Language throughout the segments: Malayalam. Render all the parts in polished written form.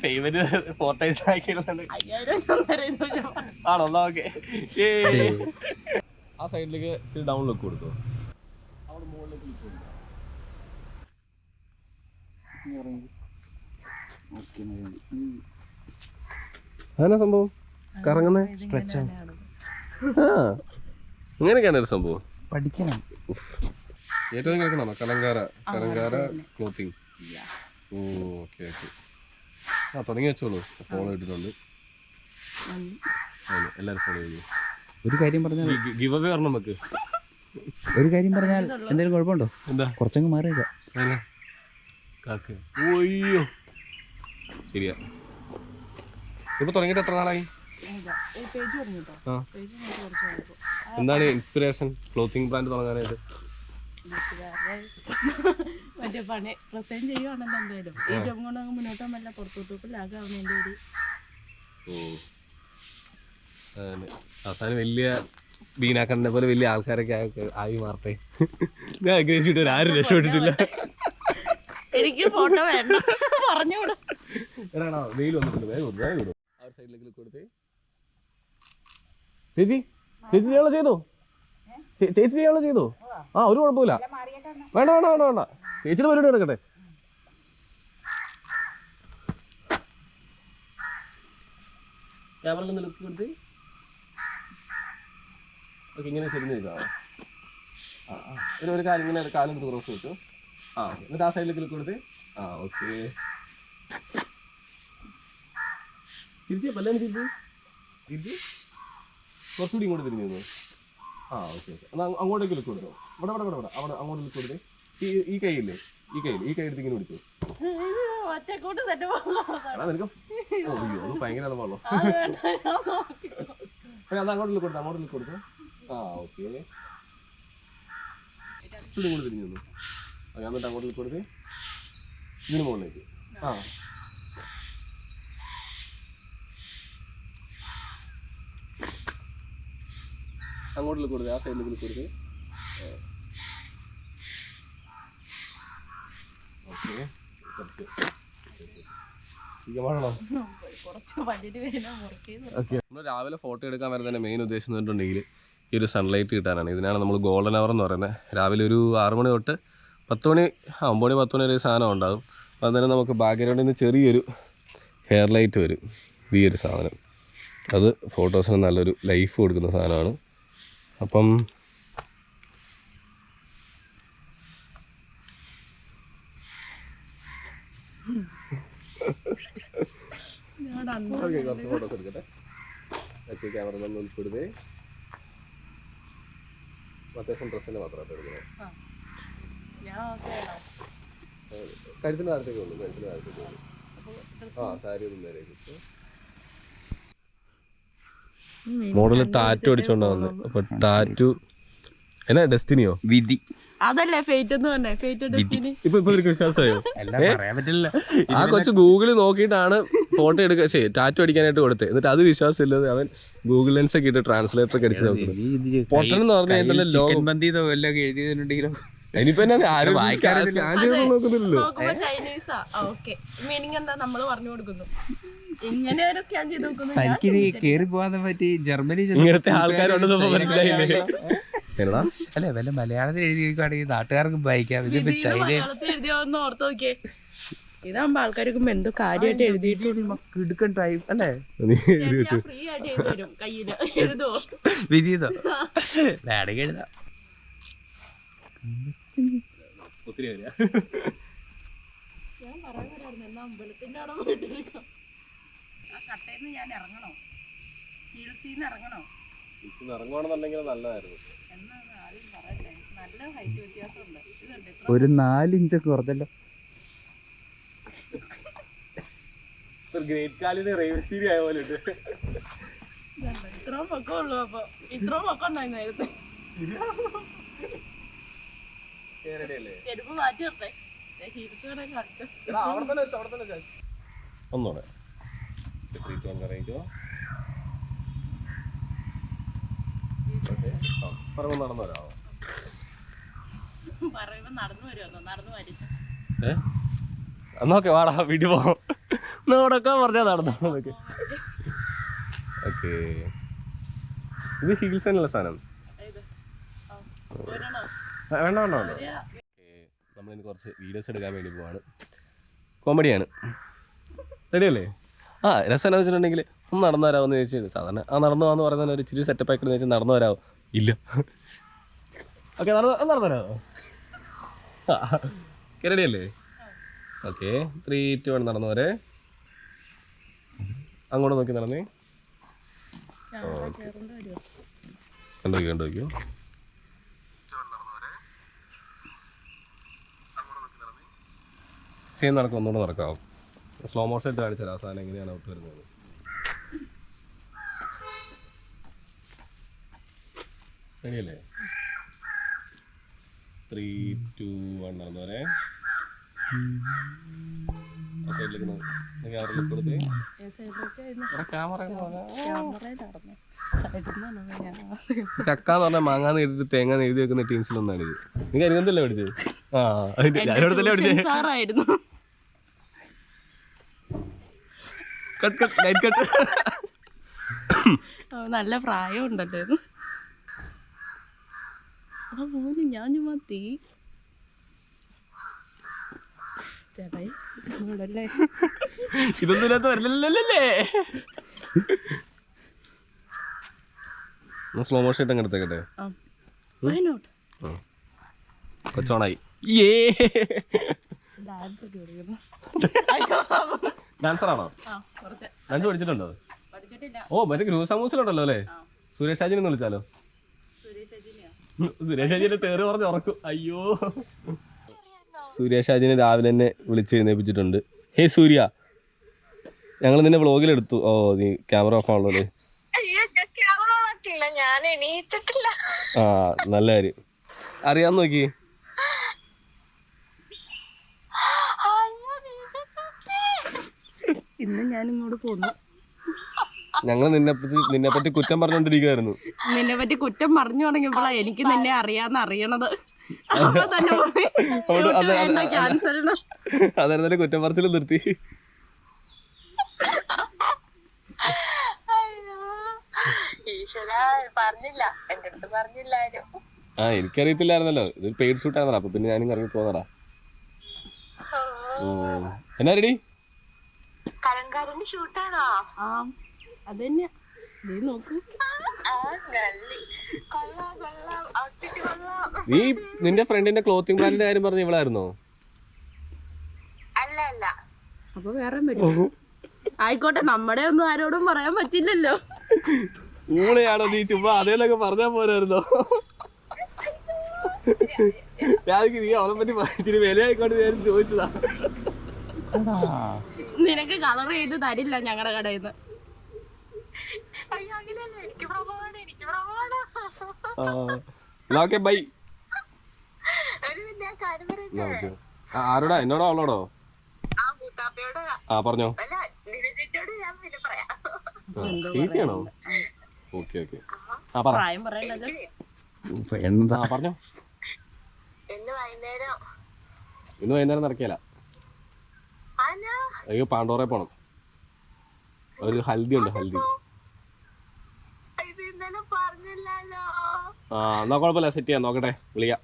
പേയ്മെന്റ് 4 times ആണോ? ഓക്കെ. ആ സൈഡിലേക്ക് ഡൗൺ ലുക്ക് കൊടുത്തു. അവിടെ മുകളിലേക്ക് ലുക്ക് കൊടുത്തു. അതെന്നാ സംഭവം? കറങ്ങുന്ന സ്ട്രെച്ച്. ഇങ്ങനെയൊക്കെയാണ് ഒരു സംഭവം. പഠിക്കണം. ഏറ്റവും കേൾക്കണോ? കലങ്കാര ക്ലോത്തിങ്. ഓ ഓക്കെ ഓക്കെ. ആ തുടങ്ങി വെച്ചോളൂ. ഫോളോ ഇട്ടിട്ടുണ്ട്. എല്ലാവരും ഫോളോ ചെയ്തു. ഒരു കാര്യം പറഞ്ഞാൽ ഗിവ് അവേ പറഞ്ഞു നമുക്ക്. ഒരു കാര്യം പറഞ്ഞാൽ എന്തെങ്കിലും കുഴപ്പമുണ്ടോ? എന്താ? കുറച്ചങ്ങ് മാറിയില്ല. ഓയ്യോ ശരിയാ. ഇപ്പൊ തുടങ്ങിയിട്ട് എത്ര നാളായി? എന്താണ് ഇൻസ്പിറേഷൻ ക്ലോത്തിങ് ബ്രാൻഡ് തുടങ്ങാനായിട്ട്? മറ്റേ പണി പ്രസന്റ് ചെയ്യുവാണല്ലോ എന്തായാലും. ഈ ജോബ് കൊണ്ട് അങ്ങ് മുന്നോട്ട് വല്ല പുറത്തോട്ട് ലാഗാവുന്നതിൻ്റെ ഒരു അവസാനം വലിയ ബീനാക്കണ്ണനെ പോലെ വലിയ ആൾക്കാരൊക്കെ ആയി മാറട്ടെ. ഞാൻ ആഗ്രഹിച്ചിട്ട് ആരും രക്ഷപ്പെട്ടിട്ടില്ല. എനിക്ക് ഫോട്ടോ വേണ്ട പറഞ്ഞോളൂ. വെയിൽ വന്നിട്ടുണ്ട്. വേഗം വിടും. ആ സൈഡിലേക്ക് കൊടുത്തേ. ചേച്ചി ചെയ്യാനുള്ള ചെയ്തോ? ചേച്ചി ചെയ്യാനുള്ള ചെയ്തോ? ആ ഒരു കുഴപ്പമില്ല. വേണ്ട വേണ്ട വേണ്ട വേണ്ട. ചേച്ചിയുടെ പരിപാടി എടുക്കട്ടെ. ക്യാമറയിൽ നിന്ന് ലുക്ക് കൊടുത്ത് ഓക്കെ. ഇങ്ങനെ ചെരിഞ്ഞിരിക്കാം. ഒരു കാര്യം ഇങ്ങനെ കാലം ക്രോസ് വെച്ചു. ആ എന്നിട്ട് ആ സൈഡിലേക്ക് ലുക്ക് കൊടുത്ത്. ആ ഓക്കെ. തിരിച്ച് പല്ലാണ് തിരിച്ച് കുറച്ചുകൂടി ഇങ്ങോട്ട് തിരിഞ്ഞു തന്നു. ആ ഓക്കെ ഓക്കെ. എന്നാൽ അങ്ങോട്ടേക്ക് ലുക്ക് കൊടുത്തോ. ഇവിടെ അങ്ങോട്ട് ലുക്ക് കൊടുത്തേ. ഈ കൈയില്ലേ? ഈ കൈ എടുത്ത് ഇങ്ങനെ പിടിച്ചു. നിനക്ക് അത് ഭയങ്കര എളുപ്പമാണല്ലോ. അത് അങ്ങോട്ട് ലുക്ക് കൊടുത്തു. ആ ഓക്കെ. ചൂട് ഇങ്ങോട്ട് തിരിഞ്ഞു തന്നു. എന്നിട്ട് അങ്ങോട്ട് ലുക്ക് കൊടുത്ത് ഇതിന് മുകളിലേക്ക്. ആ അങ്ങോട്ട് ലുക്ക് കൊടുത്തേ. ആ സൈഡിലേക്ക് ലുക്ക് കൊടുത്തേ. ഓക്കെ. നമ്മൾ രാവിലെ ഫോട്ടോ എടുക്കാൻ വരുന്നതിൻ്റെ മെയിൻ ഉദ്ദേശം എന്ന് പറഞ്ഞിട്ടുണ്ടെങ്കിൽ ഈ ഒരു സൺലൈറ്റ് കിട്ടാനാണ്. ഇതിനാണ് നമ്മൾ ഗോൾഡൻ അവർ എന്ന് പറയുന്നത്. രാവിലെ ഒരു 6 മണി തൊട്ട് 10 മണി 10 മണി വരെ സാധനം ഉണ്ടാകും. അന്നേരം നമുക്ക് ബാക്ക്ഗ്രൗണ്ടിൽ നിന്ന് ചെറിയൊരു ഹെയർ ലൈറ്റ് വരും. ഈ ഒരു സാധനം അത് ഫോട്ടോസിന് നല്ലൊരു ലൈഫ് കൊടുക്കുന്ന സാധനമാണ്. അപ്പം കുറച്ച് ഫോട്ടോസ് എടുക്കട്ടെ. ക്യാമറ നമ്മൾ ഉൾപ്പെടുത്തേ. അത്യാവശ്യം ഡ്രസ്സിൻ്റെ മാത്രമായിട്ട് എടുക്കുന്നത്. കഴുത്തിൻ്റെ താഴത്തേക്ക് വന്നു. ആ സാരി ഒന്നും നേരെ മോഡല് ടാറ്റു അടിച്ചോണ്ടാ വന്നത്. അപ്പൊ ടാറ്റു എന്നാ ഡെസ്റ്റിനിയോ വിധി അതല്ലേ ഫേറ്റ് എന്ന് പറഞ്ഞേ. Fate destiny. ഇപ്പൊ എനിക്ക് വിശ്വാസമായോ? ആ കൊച്ചു ഗൂഗിളിൽ നോക്കിയിട്ടാണ് ഫോട്ടോ എടുക്കാൻ ടാറ്റു അടിക്കാനായിട്ട് കൊടുത്തത്. എന്നിട്ട് അത് വിശ്വാസമില്ലാതെ അവൻ ഗൂഗിൾ ലെൻസ് ഒക്കെ ഇട്ട് ട്രാൻസ്ലേറ്റർ ഒക്കെ അടിച്ച് നോക്കുന്നത്. പൊട്ടനെന്ന് പറഞ്ഞു കഴിഞ്ഞാൽ ഇനിയിപ്പോ ആരും നോക്കുന്നില്ലല്ലോ. ഇങ്ങനത്തെ ആൾക്കാരുണ്ടെന്ന് മനസ്സിലായില്ലേ? അല്ലെ വല്ല മലയാളത്തിൽ എഴുതിയിരിക്കുകയാണെങ്കിൽ നാട്ടുകാർക്ക് വായിക്കാം. ഇതാകുമ്പോ ആൾക്കാർക്ക് എന്തോ കാര്യമായിട്ട് എഴുതിയിട്ട് ടൈം അല്ലേ? വിധിയതോ വേണമെങ്കിൽ എഴുതാം. ഒത്തിരി ഞാൻ പറയാൻ എന്നാ അമ്പലത്തിന്റെ അവിടെ പോയിട്ടിരിക്കാം. ആ കട്ടയിൽ ഞാൻ ഇറങ്ങണോ? ഹിൽസിന്ന് ഇറങ്ങണോ? ഇറങ്ങുവാണെന്നുണ്ടെങ്കിൽ നല്ലതായിരുന്നു. എന്നാണ് ആരും പറയട്ടെ. നല്ല ഹൈറ്റ് വ്യത്യാസമുണ്ട്. ഒരു 4 ഇഞ്ചൊക്കെ കുറച്ചല്ലോ. ഗ്രേറ്റ് കാലിന് റേവ്സീരി ആയ പോലെ ഉണ്ട്. ഇത്രയും പൊക്കം ഉള്ളു. അപ്പൊ ഇത്രയും പൊക്കം ഉണ്ടായി നേരത്തെ. ചെരുപ്പ് മാറ്റി വെച്ചേ. ഒന്നോടെ നടന്നു വരാമോ? പറയുമ്പോ നടന്നു വരുമോ നടന്നു വരും. എന്നൊക്കെ വാടാ വീട്ടിൽ പോകാം നോടൊക്കെ പറഞ്ഞാൽ നടന്നോ. ഓക്കെ ഇത് ഹിൽസ് തന്നെയുള്ള സാധനം. വേണ്ട വേണ്ട വേണ്ട. നമ്മളിനി കുറച്ച് വീഡിയോസ് എടുക്കാൻ വേണ്ടി പോവാണ്. കോമഡിയാണ്. റെഡിയല്ലേ? രസം എന്താ വെച്ചിട്ടുണ്ടെങ്കിൽ ഒന്ന് നടന്നു വരാമെന്ന് ചോദിച്ചാൽ സാധാരണ നടന്നു പോകാന്ന് പറയുന്നത് ഒരു ഇച്ചിരി സെറ്റപ്പ് ആക്കി വെച്ചാൽ നടന്നു വരാമോ? ഇല്ല. ഓക്കെ നടന്നു വരാമോ? റെഡിയല്ലേ? ഓക്കെ 3, 2, 1 നടന്നു വരെ. അങ്ങോട്ട് നോക്കി നടന്നേ. കണ്ടു വയ്ക്കൂ. സെയിം നടക്കും. ഒന്നുകൂടെ നടക്കാം. സ്ലോ മോഷൻ ഇട്ട് കാണിച്ചാൽ ആ സാധനം എങ്ങനെയാണ് ഔട്ട് വരുന്നത്. ശരിയല്ലേ? 3, 2, 1 നടന്നു വരെ. ചക്ക എന്ന് പറഞ്ഞാൽ മാങ്ങാന്ന് കേട്ടിട്ട് തേങ്ങ എഴുതി വെക്കുന്ന ടീംസിലൊന്നാണ് ഇത്. നിങ്ങൾ അരികന്തല്ലേ പഠിച്ചത്? ഞാനിവിടത്തല്ലേ പഠിച്ചത്. നല്ല പ്രായം ഉണ്ടല്ലോ. ഞാൻ മതി ചേട്ടായി ഇതൊന്നും ഇതിനകത്ത് വരില്ലല്ലേ. സ്ലോ മോഷൻ ഇട്ട് അങ്ങെടുത്തേക്കട്ടെ. കൊച്ചോണായി. ഡാൻസറാണോ? ഡാൻസ് പഠിച്ചിട്ടുണ്ടോ? മറ്റേ ഗ്രൂപ്പ് സമൂസിലുണ്ടല്ലോ അല്ലേ? സുരേഷ് ഷാജിനെ വിളിച്ചാലോ? സുരേഷ് ഷാജിനെ തേറി പറഞ്ഞ് ഉറക്കും. അയ്യോ, സുരേഷ് ഷാജിനെ രാവിലെ തന്നെ വിളിച്ച് എഴുന്നേപ്പിച്ചിട്ടുണ്ട്. ഹേ സൂര്യ, ഞങ്ങൾ നിന്നെ വ്ളോഗിലെടുത്തു. നീ ക്യാമറ ഓഫ് ആണല്ലോ അല്ലേ? നല്ല കാര്യം. അറിയാൻ നോക്കി. ഇന്ന് ഞാൻ ഇങ്ങോട്ട് പോന്നു. ഞങ്ങൾ നിന്നെ പറ്റി കുറ്റം പറഞ്ഞോണ്ടിരിക്കുവായിരുന്നു. നിന്നെ പറ്റി കുറ്റം പറഞ്ഞു തുടങ്ങിയപ്പോഴാ എനിക്ക് നിന്നെ അറിയണത്. അതായിരുന്നു കുറ്റം പറച്ചിലും നിർത്തി. എനിക്കറിയത്തില്ലായിരുന്നല്ലോ ഇത് പെയ്ഡ് ഷൂട്ട് ആയിരുന്നോ. അപ്പൊ പിന്നെ ഞാനും ഇറങ്ങി പോന്നടാ. എന്നാ റെഡി? നീ നിന്റെ ഫ്രണ്ടിന്റെ ക്ലോത്തിങ് ബ്രാൻഡിന്റെ കാര്യം പറഞ്ഞ ഇവളായിരുന്നോ? അപ്പൊ വേറെ ആയിക്കോട്ടെ, നമ്മുടെ ഒന്നും ആരോടും പറയാൻ പറ്റില്ലല്ലോ. ഊളയാണോ നീ? ചുമ്മാ അതേലൊക്കെ പറഞ്ഞാ പോരായിരുന്നോ? നീ അവളെ പറ്റി ഇച്ചിരി വിലയായിക്കോട്ടെ ഞാൻ ചോദിച്ചതാ. നിനക്ക് കളർ ചെയ്ത് തരില്ല ഞങ്ങളുടെ കടയിൽ നിന്ന്. ബൈ. ആരോടാ? എന്നോടോ അവളോടോ? പറഞ്ഞോ. ചേച്ചിയാണോ? Okay okay. പറഞ്ഞോ. ഇന്ന് വൈകുന്നേരം നടക്കില്ല. അയ്യോ, പാണ്ടോറെ പോണം. ഒരു ഹൽദി ഉണ്ട്. ഹൽദി. എന്നാ കുഴപ്പമില്ല, സെറ്റ് ചെയ്യാം. നോക്കട്ടെ, വിളിക്കാം.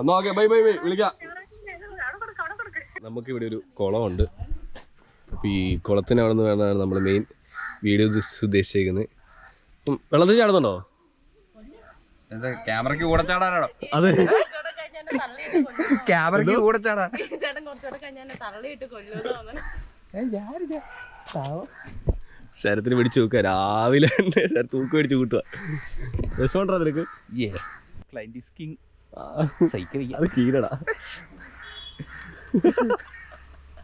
നോക്കെ. Bye bye bye. വിളിക്കാം. നമുക്കിവിടെ ഒരു കുളമുണ്ട്. അപ്പോൾ ഈ കുളത്തിന് അവിടെ നിന്ന് വേണമെന്നാണ് നമ്മൾ മെയിൻ വീഡിയോ ഉദ്ദേശിച്ചേക്കുന്നത്. വെള്ളത്തിൽ ചാടുന്നുണ്ടോ? ക്യാമറയ്ക്ക് കൂടെ ചാടാനാണോ? അതെ, ക്യാമറയ്ക്ക് കൂടെ ചാടാ. ശരത്തിന് പിടിച്ചു നോക്കുക. രാവിലെ തന്നെ തൂക്ക് പിടിച്ച് കൂട്ടുക. രസമുണ്ടോ നിനക്ക്? അത് കീഴടാ.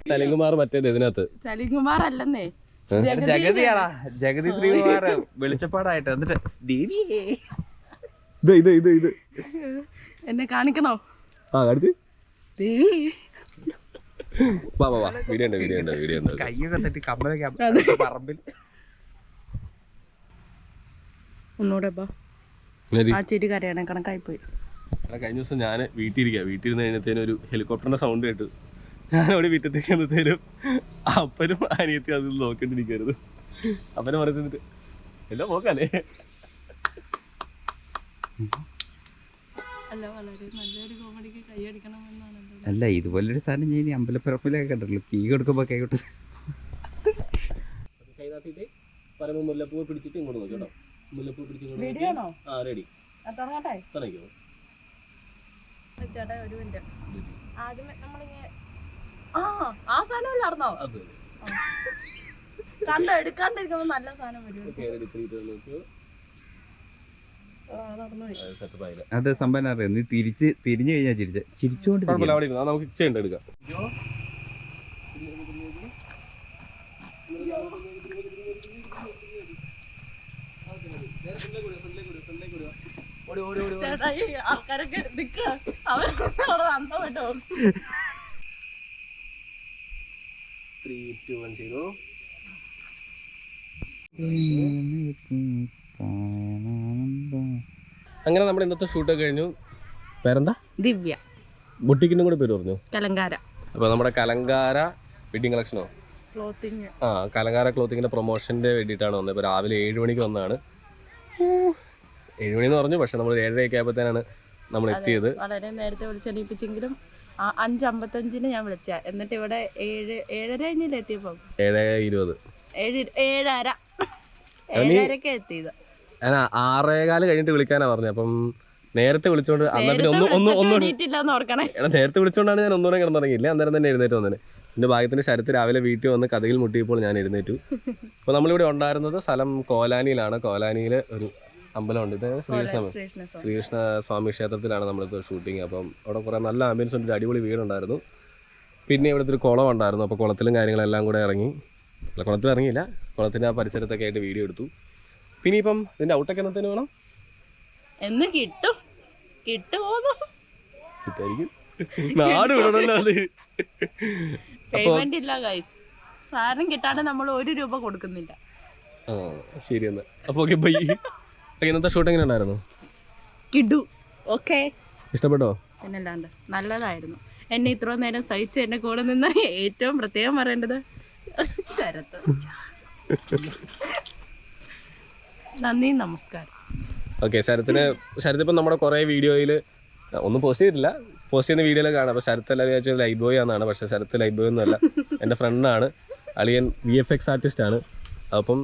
സലിംകുമാർ മറ്റേത് ഇതിനകത്ത്. സലിംകുമാർ അല്ലെന്നേ, ജഗതിയാടാ. ജഗതി ശ്രീകുമാർ വെളിച്ചപ്പാടായിട്ട്. എന്നിട്ട് ദേവിയേ എന്നെ കാണിക്കണോ? കാണിച്ച്. ദേവി വാ വാ വാ വീഡിയോ ഉണ്ട് കയ്യൊക്കെ തട്ടി കമ്മലൊക്കെ പറമ്പിൽ ഒന്നുകൂടെ ആ ചെടി കരയണ കണക്കായി പോയി. കഴിഞ്ഞ ദിവസം ഞാൻ വീട്ടിലിരുന്ന് കഴിഞ്ഞത്തേനും ഒരു ഹെലികോപ്റ്ററിന്റെ സൗണ്ട് കേട്ടു. ഞാനവിടെ വീട്ടത്തേക്ക് വന്നത്തേനും അപ്പനും അനിയത്തിയും അതിൽ നോക്കിണ്ടിരിക്കരുത്. അപ്പനെ പറയുന്നിട്ട് എല്ലാം നോക്കാല്ലേ. അല്ല ഇതുപോലൊരു സാധനം ഞാൻ ഇനി അമ്പലപ്പറമ്പിലൊക്കെ കണ്ടിട്ടുള്ളൂ. കീ കൊടുക്കുമ്പോ കൈകോട്ട് പറയുമ്പോൾ മുല്ലപ്പൂ പിടിച്ചിട്ട് ഇങ്ങോട്ട് നോക്കി കേട്ടോ. മുല്ലപ്പൂ പിടിച്ചിട്ട് റെഡി തുടങ്ങിക്കോ. ചേട്ടാ ഒരു മിനിറ്റ്, ആദ്യമേ നമ്മളിങ്ങനെ ആ സാധനം ഇല്ലായിരുന്നോ കണ്ടോ? എടുക്കാണ്ടിരിക്കുമ്പോ നല്ല സാധനം വരും. അത് സംഭവം അറിയാം. നീ തിരിഞ്ഞു കഴിഞ്ഞാൽ ചിരിച്ചോണ്ട് നമുക്ക് ഇച്ചുണ്ട് എടുക്കാം. ആൾക്കാരൊക്കെ അവർ അന്തമായിട്ടോ. 3, 2, 1, 0. അങ്ങനെ നമ്മുടെ ഇന്നത്തെ ഷൂട്ടൊക്കെ കഴിഞ്ഞു. പേരെന്താ? ദിവ്യ. ബുട്ടിക്കിന്റെ കൂടെ പേര് പറഞ്ഞു. കലങ്കാര. അപ്പൊ നമ്മുടെ കലങ്കാര വെഡിങ് കളക്ഷനോ ക്ലോത്തിങ്. കലങ്കാര ക്ലോത്തിങ്ങിന്റെ പ്രൊമോഷന്റെ വേണ്ടിയിട്ടാണ് വന്നത്. ഇപ്പൊ രാവിലെ 7 മണിക്ക് വന്നതാണ്. 7 മണി എന്ന് പറഞ്ഞു, പക്ഷെ നമ്മൾ 7:30 ആയപ്പോഴത്തേനാണ് നമ്മൾ എത്തിയത്. വളരെ നേരത്തെ വിളിച്ചെണീപ്പിച്ചെങ്കിലും 5:55 ഞാൻ വിളിച്ച. എന്നിട്ട് ഇവിടെ 7:30 കഴിഞ്ഞില്ല എത്തിയപ്പോ. 7:20 7:30 എത്തിയത്. ഞാൻ 6:15 കഴിഞ്ഞിട്ട് വിളിക്കാനാ പറഞ്ഞത്. അപ്പം നേരത്തെ വിളിച്ചോണ്ട് നേരത്തെ വിളിച്ചോണ്ടാണ് ഞാൻ ഒന്നുകൂടെ കിടന്നുറങ്ങിയില്ല. അന്നേരം തന്നെ എഴുന്നേറ്റ് വന്നത്. എൻ്റെ ഭാഗ്യത്തിന് ശരത്ത് രാവിലെ വീട്ടിൽ വന്ന് കഥയിൽ മുട്ടിയപ്പോൾ ഞാൻ എഴുന്നേറ്റു. അപ്പോൾ നമ്മളിവിടെ ഉണ്ടായിരുന്നത് സ്ഥലം കോലാനിയിലാണ്. കോലാനിയിൽ ഒരു അമ്പലമുണ്ട്. ഇത് ശ്രീകൃഷ്ണ സ്വാമി ക്ഷേത്രത്തിലാണ് നമ്മളിപ്പോൾ ഷൂട്ടിങ്. അപ്പം അവിടെ കുറേ നല്ല ആംബിയൻസ് ഉണ്ട്. അടിപൊളി വീടുണ്ടായിരുന്നു. പിന്നെ ഇവിടുത്തെ ഒരു കുളം ഉണ്ടായിരുന്നു. അപ്പോൾ കുളത്തിലും കാര്യങ്ങളെല്ലാം കൂടെ ഇറങ്ങി. കുളത്തിൽ ഇറങ്ങിയില്ല, കുളത്തിൻ്റെ ആ പരിസരത്തൊക്കെ ആയിട്ട് വീഡിയോ എടുത്തു. പിന്നെ ഇപ്പം ഇതിൻ്റെ ഔട്ടൊക്കെ എന്നത്തേന് വേണം എന്ന് കിട്ടും കിട്ടായിരിക്കും. നാട് വിടണല്ലോ അത്. പേയ്മെന്റ് ഇല്ല ഗൈസ്. സാധനം കിട്ടാതെ നമ്മൾ 1 രൂപ കൊടുക്കുന്നില്ല. ശരി എന്നാ. അപ്പോൾ ഓക്കെ ബൈ. ഇന്നത്തെ ഷൂട്ട് എങ്ങനെ ഉണ്ടായിരുന്നു? കിടു. ഓക്കെ, ഇഷ്ടപ്പെട്ടോ? പിന്നല്ലാണ്ട് നല്ലതായിരുന്നു. എന്നെ ഇത്ര നേരം സഹിച്ച് എന്നെ കൂടെ നിന്ന് ഏറ്റവും പ്രത്യേകം പറയേണ്ടത് ശരത്ത്. നന്ദി, നമസ്കാരം. ഓക്കെ, ശരത്ത് ഇപ്പം നമ്മുടെ കുറേ വീഡിയോയിൽ ഒന്നും പോസ്റ്റ് ചെയ്തിട്ടില്ല. പോസ്റ്റ് ചെയ്യുന്ന വീഡിയോയിലൊക്കെ കാണാം. അപ്പോൾ ശരത്ത് എല്ലാം വിചാരിച്ചത് ലൈറ്റ് ബോയ് ആണെന്നാണ്. പക്ഷേ ശരത്ത് ലൈറ്റ് ബോയ് ഒന്നുമല്ല, എൻ്റെ ഫ്രണ്ടാണ്. അളിയൻ VFX ആർട്ടിസ്റ്റാണ്. അപ്പം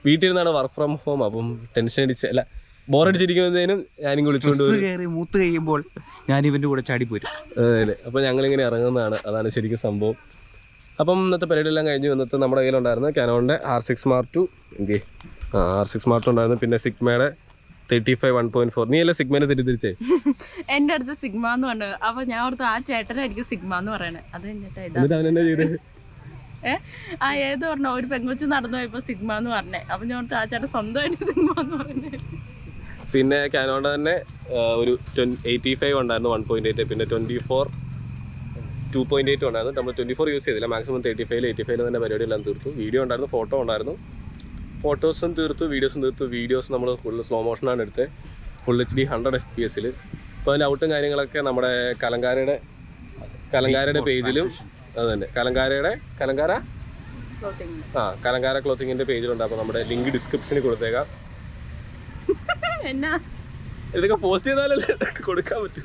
വീട്ടിൽ നിന്നാണ് വർക്ക് ഫ്രം ഹോം. അപ്പം ടെൻഷൻ അടിച്ച് അല്ല ബോറടിച്ചിരിക്കുന്നതിനും ഞാനിങ്ങ് വിളിച്ചുകൊണ്ട് മൂത്ത് കഴിയുമ്പോൾ ഞാൻ ഇവൻ്റെ കൂടെ ചാടിപ്പോരും. അതെ, അപ്പോൾ ഞങ്ങളിങ്ങനെ ഇറങ്ങുന്നതാണ്. അതാണ് ശരിക്കും സംഭവം. അപ്പം ഇന്നത്തെ പരിപാടിയെല്ലാം കഴിഞ്ഞു. ഇന്നത്തെ നമ്മുടെ കയ്യിലുണ്ടായിരുന്നു കാനോണിൻ്റെ R6 Mark II. എനിക്ക് R6 Mark II ഉണ്ടായിരുന്നു. പിന്നെ സിഗ്മയുടെ 35 1.4. നീ അല്ലേ സിഗ്മേനെ തെറ്റിദ്ധരിച്ചേ? എൻ്റെ അടുത്ത് സിഗ്മ എന്ന് പറഞ്ഞു. അപ്പൊ ഞാൻ ഓർത്ത് ആ ചേട്ടനായിരിക്കും സിഗ്മ എന്ന് പറയണേ. അത് ഏത് പറഞ്ഞ ഒരു പെങ്കൊച്ച് നടന്നു പോയപ്പോ സിഗ്മ എന്ന് പറഞ്ഞേ. അപ്പൊ ഞാൻ ഓർത്ത് ആ ചേട്ടൻ സ്വന്തമായിട്ട് സിഗ്മ എന്ന് പറഞ്ഞേ. പിന്നെ കാനോണിൻ്റെ തന്നെ ഒരു 85 ഉണ്ടായിരുന്നു 1.8. പിന്നെ 24 2.8 ഉണ്ടായിരുന്നു. നമ്മൾ 24 യൂസ് ചെയ്തില്ല. മാക്സിമം 85 തന്നെ പരിപാടിയെല്ലാം തീർത്തു. വീഡിയോ ഉണ്ടായിരുന്നു, ഫോട്ടോ ഉണ്ടായിരുന്നു. ഫോട്ടോസും തീർത്തു, വീഡിയോസും തീർത്തു. വീഡിയോസ് നമ്മൾ ഫുൾ സ്ലോ മോഷനാണ് എടുത്തത്. Full HD 100 FPS. ഇപ്പോൾ അതിൻ്റെ ഔട്ടും കാര്യങ്ങളൊക്കെ നമ്മുടെ കലങ്കാരയുടെ പേജിലും അത് തന്നെ കലങ്കാര ക്ലോത്തിങ്ങിൻ്റെ പേജിലുണ്ട്. അപ്പോൾ നമ്മുടെ ലിങ്ക് ഡിസ്ക്രിപ്ഷനിൽ കൊടുത്തേക്കാം. എന്നാ ഇതൊക്കെ പോസ്റ്റ് ചെയ്താലല്ലേ കൊടുക്കാൻ പറ്റും.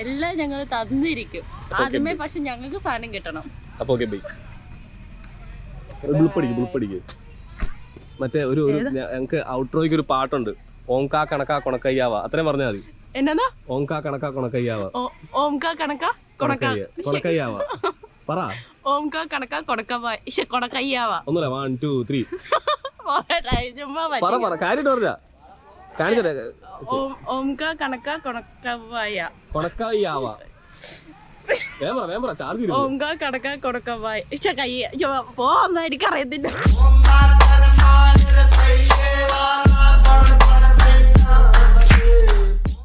എല്ലാം ഞങ്ങൾ തന്നിരിക്കും ആദ്യമേ. പക്ഷെ ഞങ്ങൾക്ക് സാധനം കിട്ടണം. അപ്പോൾ ഓക്കെ ബൈ. ബ്ലുപ്പടിക്ക് മറ്റേ ഒരു ഞങ്ങൾക്ക് ഔട്ട്രോയ്ക്ക് ഒരു പാട്ടുണ്ട്. ഓംകാ കണക്കാ കൊണക്കയ്യാവ. അത്രയും പറഞ്ഞാൽ മതി. എന്നാ ഓംകാ കണക്കാ കൊണക്കയ്യാവ. ഓംകാ കണക്കാ കൊണക്കയ്യാവ പറ. ഓംകാ കണക്കാ കൊണക്കയ്യാവ. ഒന്നുമില്ല, 1 2 3 പറ കാര്യമായിട്ട് പറഞ്ഞ കാണിച്ചേ. ഓംകാ കണക്കാ കൊണക്കവായ. വേം പറ ചാർജ്. ഓംകാ കണക്കാ കൊണക്കവായ. എനിക്കറിയത്തില്ല.